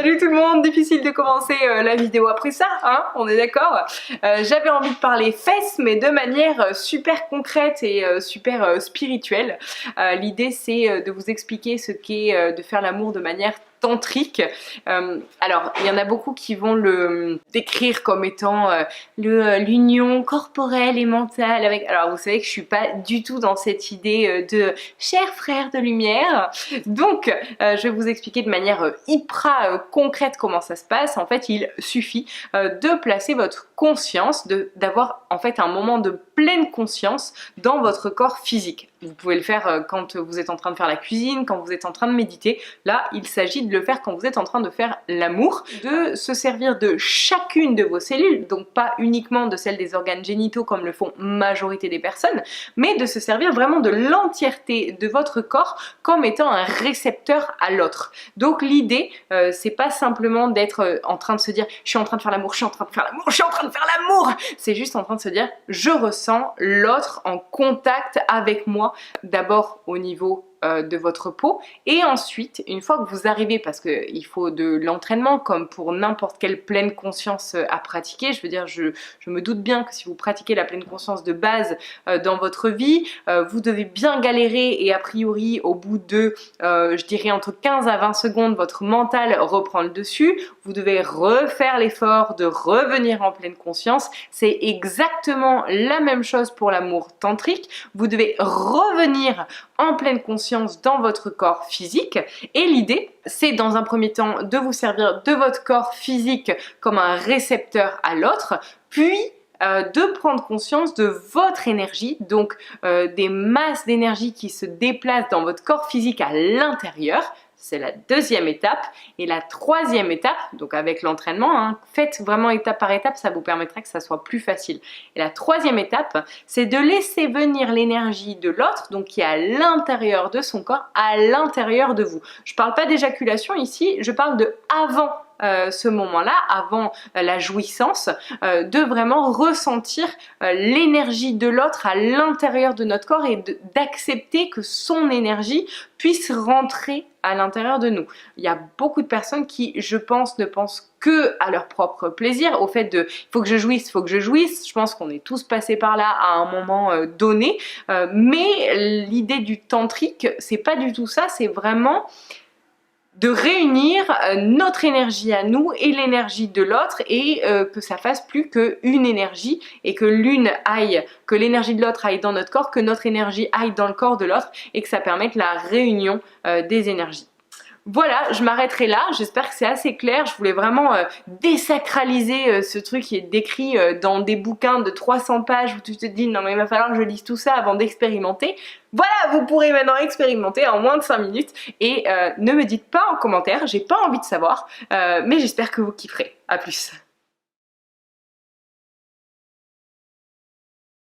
Salut tout le monde, difficile de commencer la vidéo après ça, hein, on est d'accord. J'avais envie de parler fesses, mais de manière super concrète et super spirituelle. L'idée c'est de vous expliquer ce qu'est de faire l'amour de manière tantrique. Alors il y en a beaucoup qui vont le décrire comme étant l'union corporelle et mentale avec... Alors vous savez que je suis pas du tout dans cette idée de chers frères de lumière, donc je vais vous expliquer de manière hyper concrète comment ça se passe. En fait il suffit de placer votre conscience, d'avoir en fait un moment de pleine conscience dans votre corps physique. Vous pouvez le faire quand vous êtes en train de faire la cuisine, quand vous êtes en train de méditer. Là, il s'agit de le faire quand vous êtes en train de faire l'amour, de se servir de chacune de vos cellules, donc pas uniquement de celles des organes génitaux comme le font majorité des personnes, mais de se servir vraiment de l'entièreté de votre corps comme étant un récepteur à l'autre. Donc l'idée, c'est pas simplement d'être en train de se dire je suis en train de faire l'amour, je suis en train de faire l'amour, je suis en train de faire l'amour. C'est juste en train de se dire je ressens l'autre en contact avec moi, d'abord au niveau de votre peau, et ensuite une fois que vous arrivez, parce qu'il faut de l'entraînement comme pour n'importe quelle pleine conscience à pratiquer, je veux dire je me doute bien que si vous pratiquez la pleine conscience de base dans votre vie, vous devez bien galérer et a priori au bout de je dirais entre 15 à 20 secondes votre mental reprend le dessus, vous devez refaire l'effort de revenir en pleine conscience. C'est exactement la même chose pour l'amour tantrique, vous devez revenir en pleine conscience dans votre corps physique, et l'idée c'est dans un premier temps de vous servir de votre corps physique comme un récepteur à l'autre, puis de prendre conscience de votre énergie, donc des masses d'énergie qui se déplacent dans votre corps physique à l'intérieur. C'est la deuxième étape. Et la troisième étape, donc avec l'entraînement, hein, faites vraiment étape par étape, ça vous permettra que ça soit plus facile. Et la troisième étape, c'est de laisser venir l'énergie de l'autre, donc qui est à l'intérieur de son corps, à l'intérieur de vous. Je ne parle pas d'éjaculation ici, je parle de avant ce moment-là, avant la jouissance, de vraiment ressentir l'énergie de l'autre à l'intérieur de notre corps et d'accepter que son énergie puisse rentrer à l'intérieur de nous. Il y a beaucoup de personnes qui, je pense, ne pensent que à leur propre plaisir, au fait de il faut que je jouisse, il faut que je jouisse. Je pense qu'on est tous passés par là à un moment donné, mais l'idée du tantrique, c'est pas du tout ça, c'est vraiment de réunir notre énergie à nous et l'énergie de l'autre, et que ça fasse plus qu'une énergie et que que l'énergie de l'autre aille dans notre corps, que notre énergie aille dans le corps de l'autre, et que ça permette la réunion des énergies. Voilà, je m'arrêterai là, j'espère que c'est assez clair. Je voulais vraiment désacraliser ce truc qui est décrit dans des bouquins de 300 pages où tu te dis non mais il va falloir que je lise tout ça avant d'expérimenter. Voilà, vous pourrez maintenant expérimenter en moins de 5 minutes, et ne me dites pas en commentaire, j'ai pas envie de savoir, mais j'espère que vous kifferez. À plus.